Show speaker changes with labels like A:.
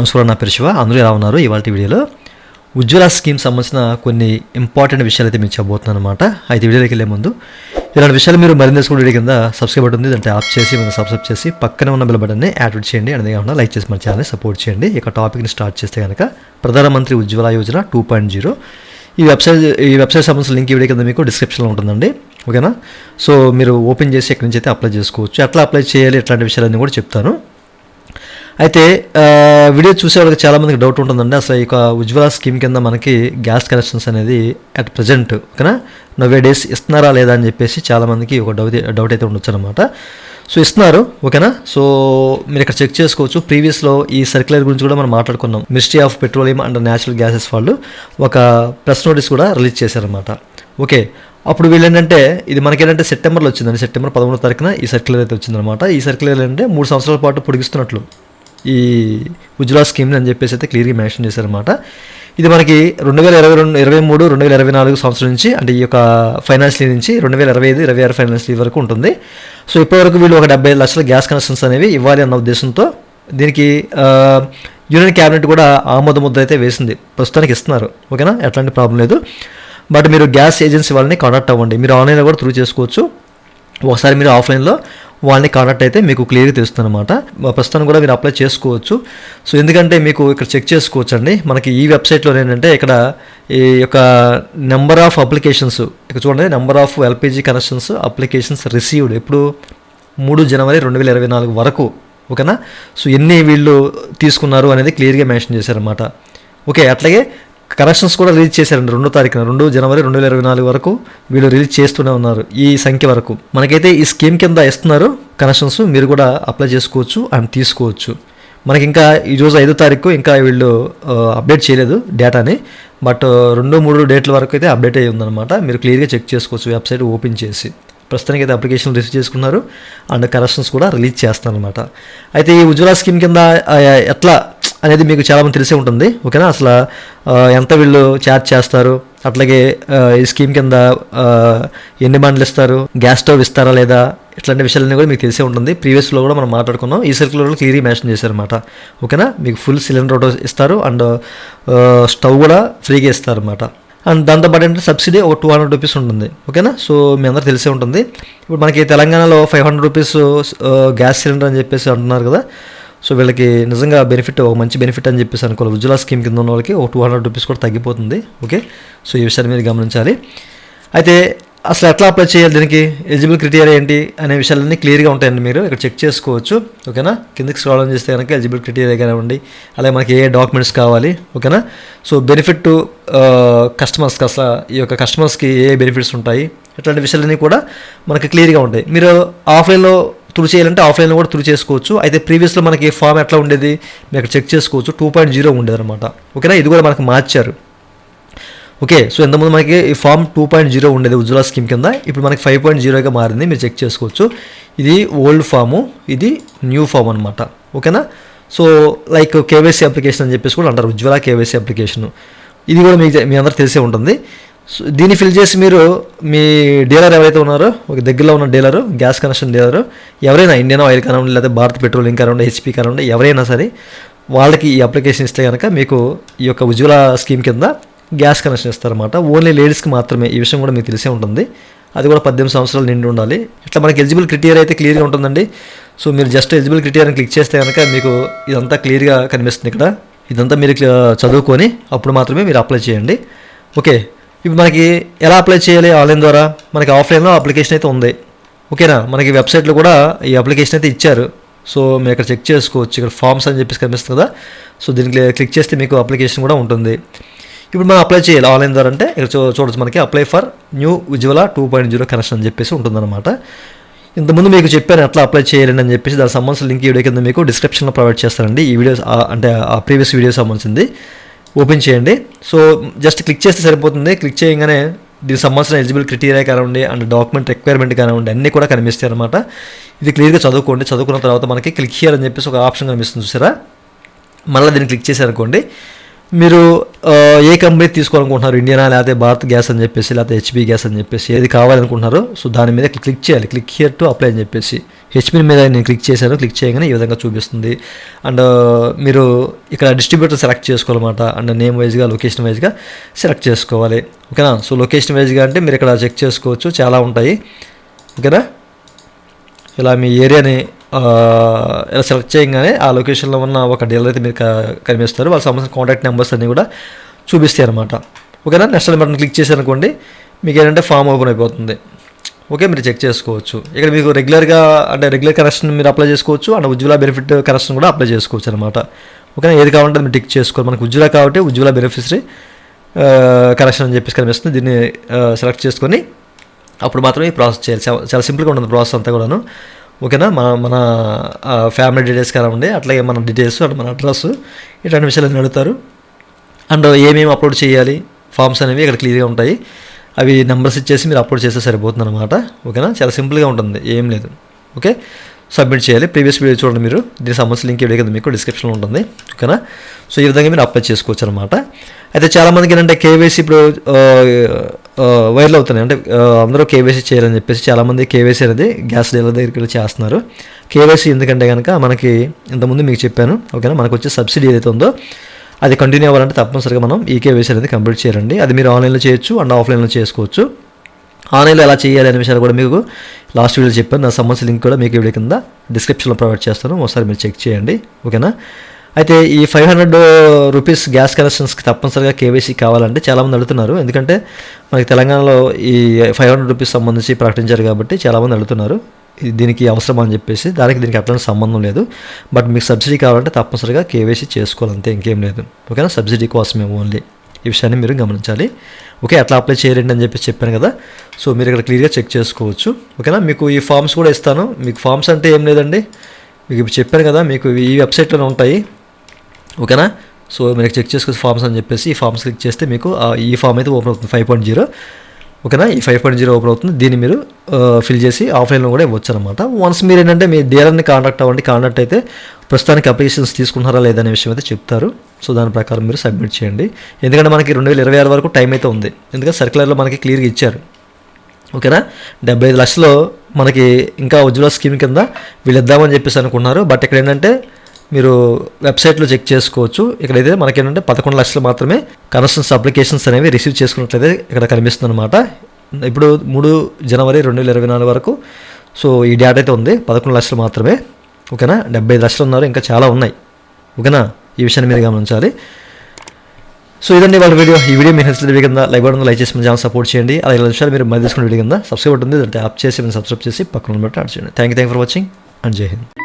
A: నమస్కారం, నా పేరు శివ. అందరూ ఎలా ఉన్నారు? ఇవాళ వీడియోలో ఉజ్వల స్కీమ్ సంబంధించిన కొన్ని ఇంపార్టెంట్ విషయాలు అయితే మీకు చెప్పబోతున్నాను అనమాట. అయితే వీడియోలోకి వెళ్ళే ముందు ఇలాంటి విషయాలు మీరు మరింత తెలుసుకునే వీడియో కింద సబ్స్క్రైబ్ బటన్ ఉంది, దాంట్లో ఆఫ్ చేసి మనం సబ్స్క్రైబ్ చేసి పక్కనే ఉన్న బెల్ బటన్ని యాక్టివేట్ చేయండి. అనేది కాకుండా లైక్ చేసి మన ఛానల్ని సపోర్ట్ చేయండి. ఇక టాపిక్ని స్టార్ట్ చేస్తే కనుక ప్రధానమంత్రి ఉజ్వల యోజన 2.0 ఈ వెబ్సైట్ సంబంధించిన లింక్ ఈ వీడియో కింద మీకు డిస్క్రిప్షన్లో ఉంటుందండి. ఓకేనా? సో మీరు ఓపెన్ చేసి ఎక్కడి నుంచి అయితే అప్లై చేసుకోవచ్చు, ఎట్లా అప్లై చేయాలి, ఇట్లాంటి విషయాలన్నీ కూడా చెప్తాను. అయితే వీడియో చూసే వాళ్ళకి చాలామందికి డౌట్ ఉంటుందండి, అసలు ఈ ఉజ్వల స్కీమ్ కింద మనకి గ్యాస్ కనెక్షన్స్ అనేది అట్ ప్రజెంట్ ఓకేనా నవ్వే డేస్ ఇస్తున్నారా లేదా అని చెప్పేసి చాలామందికి ఒక డౌట్ అయితే ఉండొచ్చు అనమాట. సో ఇస్తున్నారు, ఓకేనా. సో మీరు ఇక్కడ చెక్ చేసుకోవచ్చు. ప్రీవియస్లో ఈ సర్క్యులర్ గురించి కూడా మనం మాట్లాడుకున్నాం. Ministry of petroleum and natural gases వాళ్ళు ఒక ప్రెస్ నోటీస్ కూడా రిలీజ్ చేశారనమాట. ఓకే, అప్పుడు వీళ్ళు ఏంటంటే ఇది మనకేంటంటే సెప్టెంబర్లో వచ్చిందండి. సెప్టెంబర్ 13వ తారీఖున ఈ సర్క్యులర్ అయితే వచ్చిందనమాట. ఈ సర్క్యులర్ అంటే 3 సంవత్సరాల పాటు పొడిగిస్తున్నట్లు ఈ ఉజ్వల స్కీమ్ని అని చెప్పేసి అయితే క్లియర్గా మెన్షన్ చేశారనమాట. ఇది మనకి 2023, 2024 సంవత్సరం నుంచి, అంటే ఈ యొక్క ఫైనాన్షియల్ నుంచి 2025, 26 ఫైనాన్షియల్ వరకు ఉంటుంది. సో ఇప్పటివరకు వీళ్ళు ఒక 75 లక్షల గ్యాస్ కనెక్షన్స్ అనేవి ఇవ్వాలి అన్న ఉద్దేశంతో దీనికి యూనియన్ క్యాబినెట్ కూడా ఆమోద ముద్ర అయితే వేసింది. ప్రస్తుతానికి ఇస్తున్నారు, ఓకేనా, ఎట్లాంటి ప్రాబ్లం లేదు. బట్ మీరు గ్యాస్ ఏజెన్సీ వాళ్ళని కాంటాక్ట్ అవ్వండి. మీరు ఆన్లైన్లో కూడా త్రూ చేసుకోవచ్చు. ఒకసారి మీరు ఆఫ్లైన్లో వాళ్ళని కాంటాక్ట్ అయితే మీకు క్లియర్గా తెలుస్తుంది అనమాట. ప్రస్తుతం కూడా మీరు అప్లై చేసుకోవచ్చు. సో ఎందుకంటే మీకు ఇక్కడ చెక్ చేసుకోవచ్చు అండి. మనకి ఈ వెబ్సైట్లో ఏంటంటే ఇక్కడ ఈ యొక్క నెంబర్ ఆఫ్ అప్లికేషన్స్ ఇక్కడ చూడండి, number of LPG connections applications received ఎప్పుడు 3 జనవరి 2024 వరకు, ఓకేనా. సో ఎన్ని వీళ్ళు తీసుకున్నారు అనేది క్లియర్గా మెన్షన్ చేశారనమాట. ఓకే, అట్లాగే కనెక్షన్స్ కూడా రిలీజ్ చేశారండి 2వ తారీఖున 2 జనవరి 2024 వరకు వీళ్ళు రిలీజ్ చేస్తూనే ఉన్నారు. ఈ సంఖ్య వరకు మనకైతే ఈ స్కీమ్ కింద ఇస్తున్నారు కనెక్షన్స్. మీరు కూడా అప్లై చేసుకోవచ్చు అండ్ తీసుకోవచ్చు. మనకి ఇంకా ఈరోజు 5వ తారీఖు ఇంకా వీళ్ళు అప్డేట్ చేయలేదు డేటాని, బట్ 2, 3 డేట్ల వరకు అయితే అప్డేట్ అయ్యి ఉందన్నమాట. మీరు క్లియర్గా చెక్ చేసుకోవచ్చు వెబ్సైట్ ఓపెన్ చేసి. ప్రస్తుతానికి అయితే అప్లికేషన్ రిసీవ్ చేసుకున్నారు అండ్ కనెక్షన్స్ కూడా రిలీజ్ చేస్తున్నారు అనమాట. అయితే ఈ ఉజ్వల స్కీమ్ కింద ఎట్లా అనేది మీకు చాలామంది తెలిసే ఉంటుంది, ఓకేనా. అసలు ఎంత వీళ్ళు ఛార్జ్ చేస్తారు, అట్లాగే ఈ స్కీమ్ కింద ఎన్ని బండ్లు ఇస్తారు, గ్యాస్ స్టవ్ ఇస్తారా లేదా, ఇట్లాంటి విషయాలన్నీ కూడా మీకు తెలిసే ఉంటుంది. ప్రీవియస్లో కూడా మనం మాట్లాడుకున్నాం. ఈ సర్క్యులర్లో క్లియర్గా మెన్షన్ చేశారనమాట, ఓకేనా. మీకు ఫుల్ సిలిండర్ ఒకటి ఇస్తారు అండ్ స్టవ్ కూడా ఫ్రీగా ఇస్తారనమాట. అండ్ దాంతోపాటు అంటే సబ్సిడీ ఒక 200 రూపీస్ ఉంటుంది, ఓకేనా. సో మీ అందరూ తెలిసే ఉంటుంది. ఇప్పుడు మనకి తెలంగాణలో 500 రూపీస్ గ్యాస్ సిలిండర్ అని చెప్పేసి అంటున్నారు కదా. సో వీళ్ళకి నిజంగా బెనిఫిట్, ఒక మంచి బెనిఫిట్ అని చెప్పేసి అనుకోవాలి. ఉజ్వల స్కీమ్ కింద ఉన్న వాళ్ళకి ఒక 200 రూపీస్ కూడా తగ్గిపోతుంది. ఓకే, సో ఈ విషయాన్ని మీరు గమనించాలి. అయితే అసలు ఎట్లా అప్లై చేయాలి, దీనికి ఎలిజిబుల్ క్రైటీరియా ఏంటి అనే విషయాలన్నీ క్లియర్గా ఉంటాయండి. మీరు ఇక్కడ చెక్ చేసుకోవచ్చు, ఓకేనా. కిందకి స్క్రాల్ చేస్తే కనుక ఎలిజిబుల్ క్రైటీరియా కానివ్వండి, అలాగే మనకి ఏ డాక్యుమెంట్స్ కావాలి, ఓకేనా. సో బెనిఫిట్ కస్టమర్స్కి, అసలు ఈ యొక్క కస్టమర్స్కి ఏ బెనిఫిట్స్ ఉంటాయి, ఇట్లాంటి విషయాలన్నీ కూడా మనకి క్లియర్గా ఉంటాయి. మీరు ఆఫ్లైన్లో త్రూ చేయాలంటే ఆఫ్లైన్లో కూడా త్రూ చేసుకోవచ్చు. అయితే ప్రీవియస్లో మనకి ఫామ్ ఎట్లా ఉండేది మీరు ఇక్కడ చెక్ చేసుకోవచ్చు, 2.0 ఉండేది అనమాట, ఓకేనా. ఇది కూడా మనకు మార్చారు. ఓకే, సో ఎంతమంది మనకి ఈ ఫామ్ 2.0 ఉండేది ఉజ్వల స్కీమ్ కింద, ఇప్పుడు మనకి 5.0గా మారింది. మీరు చెక్ చేసుకోవచ్చు. ఇది ఓల్డ్ ఫాము, ఇది న్యూ ఫామ్ అనమాట, ఓకేనా. సో లైక్ కేవైసీ అప్లికేషన్ అని చెప్పేసి కూడా అంటారు, ఉజ్వల కేవైసీ అప్లికేషన్. ఇది కూడా మీ అందరికి తెలిసే ఉంటుంది. సో దీన్ని ఫిల్ చేసి మీరు మీ డీలర్ ఎవరైతే ఉన్నారో, ఒక దగ్గరలో ఉన్న డీలరు, గ్యాస్ కనెక్షన్ డీలరు ఎవరైనా, ఇండియన్ ఆయిల్ కానివ్వండి, లేదా భారత్ పెట్రోలియం కానివ్వండి, హెచ్పీ కానివ్వండి, ఎవరైనా సరే వాళ్ళకి ఈ అప్లికేషన్ ఇస్తే కనుక మీకు ఈ యొక్క ఉజ్వల స్కీమ్ కింద గ్యాస్ కనెక్షన్ ఇస్తారన్నమాట. ఓన్లీ లేడీస్కి మాత్రమే. ఈ విషయం కూడా మీకు తెలిసే ఉంటుంది. అది కూడా 18 సంవత్సరాలు నిండి ఉండాలి. ఇట్లా మనకి ఎలిజిబుల్ క్రైటీరియా అయితే క్లియర్గా ఉంటుందండి. సో మీరు జస్ట్ ఎలిజిబుల్ క్రైటీరియాని క్లిక్ చేస్తే కనుక మీకు ఇదంతా క్లియర్గా కనిపిస్తుంది. ఇక్కడ ఇదంతా మీరు చదువుకొని అప్పుడు మాత్రమే మీరు అప్లై చేయండి. ఓకే, ఇప్పుడు మనకి ఎలా అప్లై చేయాలి ఆన్లైన్ ద్వారా, మనకి ఆఫ్లైన్లో అప్లికేషన్ అయితే ఉంది, ఓకేనా. మనకి వెబ్సైట్లో కూడా ఈ అప్లికేషన్ అయితే ఇచ్చారు. సో మీరు ఇక్కడ చెక్ చేసుకోవచ్చు. ఇక్కడ ఫామ్స్ అని చెప్పేసి కనిపిస్తుంది కదా. సో దీనికి క్లిక్ చేస్తే మీకు అప్లికేషన్ కూడా ఉంటుంది. ఇప్పుడు మనం అప్లై చేయాలి ఆన్లైన్ ద్వారా అంటే ఇక్కడ చూడొచ్చు, మనకి apply for new Ujjwala 2.0 connection అని చెప్పేసి ఉంటుందన్నమాట. ఇంతకుముందు మీకు చెప్పాను ఎట్లా అప్లై చేయాలని అని చెప్పేసి. దానికి సంబంధించిన లింక్ ఈ వీడియో కింద మీకు డిస్క్రిప్షన్లో ప్రొవైడ్ చేస్తానండి. ఈ వీడియోస్ అంటే ఆ ప్రీవియస్ వీడియో సంబంధించింది ఓపెన్ చేయండి. సో జస్ట్ క్లిక్ చేస్తే సరిపోతుంది. క్లిక్ చేయగానే దీనికి సంబంధించిన ఎలిజిబుల్ క్రైటీరియా కానివ్వండి అండ్ డాక్యుమెంట్ రిక్వైర్మెంట్ కానివ్వండి అన్నీ కూడా కనిపిస్తాయి అనమాట. ఇది క్లియర్గా చదువుకోండి. చదువుకున్న తర్వాత మనకి క్లిక్ చేయాలని చెప్పేసి ఒక ఆప్షన్ కనిపిస్తుంది చూసారా. మళ్ళీ దీన్ని క్లిక్ చేశారనుకోండి, మీరు ఏ కంపెనీ తీసుకోవాలనుకుంటున్నారు, ఇండియనా లేకపోతే భారత్ గ్యాస్ అని చెప్పేసి, లేకపోతే హెచ్పీ గ్యాస్ అని చెప్పేసి ఏది కావాలనుకుంటున్నారో సో దాని మీద క్లిక్ చేయాలి. క్లిక్ హియర్ టు అప్లై అని చెప్పేసి హెచ్పి మీద నేను క్లిక్ చేశాను. క్లిక్ చేయగానే ఈ విధంగా చూపిస్తుంది. అండ్ మీరు ఇక్కడ డిస్ట్రిబ్యూటర్ సెలెక్ట్ చేసుకోవాలన్నమాట. అండ్ నేమ్ వైజ్గా, లొకేషన్ వైజ్గా సెలెక్ట్ చేసుకోవాలి. ఓకేనా. సో లొకేషన్ వైజ్గా అంటే మీరు ఇక్కడ చెక్ చేసుకోవచ్చు, చాలా ఉంటాయి. ఓకేనా. ఇలా మీ ఏరియాని ఇలా సెలెక్ట్ చేయగానే ఆ లొకేషన్లో ఉన్న ఒక డీలర్ అయితే మీరు కనిపిస్తారు. వాళ్ళకి సంబంధించిన కాంటాక్ట్ నెంబర్స్ అన్నీ కూడా చూపిస్తాయి అనమాట. ఓకేనా. నెక్స్ట్ బటన్ క్లిక్ చేశారనుకోండి, మీకు ఏంటంటే ఫామ్ ఓపెన్ అయిపోతుంది. ఓకే, మీరు చెక్ చేసుకోవచ్చు. ఇక్కడ మీకు రెగ్యులర్ కనెక్షన్ మీరు అప్లై చేసుకోవచ్చు. అండ్ ఉజ్వల బెనిఫిట్ కనెక్షన్ కూడా అప్లై చేసుకోవచ్చు అనమాట. ఓకేనా. ఏది కావాలంటే మీరు టిక్ చేసుకోవాలి. మనకు ఉజ్వల కాబట్టి ఉజ్వల బెనిఫిషరీ కనెక్షన్ అని చెప్పేసి కనిపిస్తుంది. దీన్ని సెలెక్ట్ చేసుకొని అప్పుడు మాత్రమే ఈ ప్రాసెస్ చేయాలి. చాలా సింపుల్గా ఉంటుంది ప్రాసెస్ అంతా కూడాను. ఓకేనా. మన ఫ్యామిలీ డీటెయిల్స్ కానివ్వండి, అట్లాగే మన డీటెయిల్స్ అండ్ మన అడ్రస్, ఇట్లాంటి విషయాలు అడుగుతారు. అండ్ ఏమేమి అప్లోడ్ చేయాలి ఫామ్స్ అనేవి ఇక్కడ క్లియర్గా ఉంటాయి. అవి నెంబర్స్ ఇచ్చేసి మీరు అప్లోడ్ చేస్తే సరిపోతుంది అనమాట. ఓకేనా. చాలా సింపుల్గా ఉంటుంది, ఏం లేదు. ఓకే, సబ్మిట్ చేయాలి. ప్రీవియస్ వీడియో చూడండి మీరు. దీనికి సంబంధించిన లింక్ వీడియో కింద మీకు డిస్క్రిప్షన్లో ఉంటుంది. ఓకేనా. సో ఈ విధంగా మీరు అప్లై చేసుకోవచ్చు అనమాట. అయితే చాలామందికి ఏంటంటే కేవైసీ ఇప్పుడు వైరల్ అవుతున్నాయి. అంటే అందరూ కేవైసీ చేయాలని చెప్పేసి చాలామంది కేవైసీ అనేది గ్యాస్ డీలర్ దగ్గరికి వెళ్ళి చేస్తున్నారు. కేవైసీ ఎందుకంటే కనుక మనకి ఇంతకుముందు మీకు చెప్పాను. ఓకేనా. మనకు వచ్చే సబ్సిడీ ఏదైతే ఉందో అది కంటిన్యూ అవ్వాలంటే తప్పనిసరిగా మనం ఈ కేవైసీ అనేది కంప్లీట్ చేయాలండి. అది మీరు ఆన్లైన్లో చేయొచ్చు అండ్ ఆఫ్లైన్లో చేసుకోవచ్చు. ఆన్లైన్లో ఎలా చేయాలి అనే విషయాలు కూడా మీకు లాస్ట్ వీడియో చెప్పాను. దానికి సంబంధించిన లింక్ కూడా మీకు వీడియో కింద డిస్క్రిప్షన్లో ప్రొవైడ్ చేస్తాను. ఒకసారి మీరు చెక్ చేయండి. ఓకేనా. అయితే ఈ 500 రూపీస్ గ్యాస్ కనెక్షన్స్కి తప్పనిసరిగా కేవైసీ కావాలంటే చాలామంది అడుగుతున్నారు. ఎందుకంటే మనకి తెలంగాణలో ఈ 500 రూపీస్ సంబంధించి ప్రకటించారు కాబట్టి చాలామంది అడుగుతున్నారు దీనికి అవసరం అని చెప్పేసి. దీనికి ఎట్లాంటి సంబంధం లేదు. బట్ మీకు సబ్సిడీ కావాలంటే తప్పనిసరిగా కేవైసీ చేసుకోవాలంతే, ఇంకేం లేదు. ఓకేనా. సబ్సిడీ కోసమే ఓన్లీ. ఈ విషయాన్ని మీరు గమనించాలి. ఓకే, ఎట్లా అప్లై చేయాలండి అని చెప్పేసి చెప్పాను కదా. సో మీరు ఇక్కడ క్లియర్గా చెక్ చేసుకోవచ్చు. ఓకేనా. మీకు ఈ ఫామ్స్ కూడా ఇస్తాను. మీకు ఫామ్స్ అంటే ఏం లేదండి, మీకు ఇప్పుడు చెప్పాను కదా, మీకు ఈ వెబ్సైట్లోనే ఉంటాయి. ఓకేనా. సో మీరు చెక్ చేసుకోవచ్చు ఫామ్స్ అని చెప్పేసి. ఈ ఫామ్స్ క్లిక్ చేస్తే మీకు ఈ ఫామ్ అయితే ఓపెన్ అవుతుంది 5.0. ఓకేనా. ఈ 5.0 ఓపెన్ అవుతుంది. దీన్ని మీరు ఫిల్ చేసి ఆఫ్లైన్లో కూడా ఇవ్వచ్చు అనమాట. వన్స్ మీరు ఏంటంటే మీ డీలర్ని కాంటాక్ట్ అవ్వండి. కాంటాక్ట్ అయితే ప్రస్తుతానికి అప్లికేషన్స్ తీసుకుంటున్నారా లేదనే విషయం అయితే చెప్తారు. సో దాని ప్రకారం మీరు సబ్మిట్ చేయండి. ఎందుకంటే మనకి 2026 వరకు టైం అయితే ఉంది. ఎందుకంటే సర్క్యులర్లో మనకి క్లియర్గా ఇచ్చారు. ఓకేనా. 75 లక్షలు మనకి ఇంకా ఉజ్వల స్కీమ్ కింద వీళ్ళు ఇద్దామని చెప్పేసి అనుకున్నారు. బట్ ఇక్కడ ఏంటంటే మీరు వెబ్సైట్లో చెక్ చేసుకోవచ్చు. ఇక్కడైతే మనకేంటంటే 11 లక్షలు మాత్రమే కనెక్షన్స్ అప్లికేషన్స్ అనేవి రిసీవ్ చేసుకున్నట్లయితే ఇక్కడ కనిపిస్తుంది అనమాట. ఇప్పుడు 3 జనవరి 2024 వరకు సో ఈ డేటా అయితే ఉంది. 11 లక్షలు మాత్రమే. ఓకేనా. 75 లక్షలు ఉన్నారు, ఇంకా చాలా ఉన్నాయి. ఓకేనా. ఈ విషయాన్ని మీరు గమనించాలి. సో ఇదండి వాళ్ళ వీడియో. ఈ వీడియో మీ హెల్త్ వీడియో కింద లైక్ బటన్ లైక్ చేసి మన ఛానల్ సపోర్ట్ చేయండి. అలాగే ఇలా విషయాలు మీరు మళ్ళీ తీసుకున్న వీడియో కింద సబ్స్క్రైబ్ ఉంటుంది, అంటే యాప్ చేసి సబ్స్క్రైబ్ చేసి పక్కన బట్టి యాడ్ చేయండి. Thank you for watching and జై హింద్.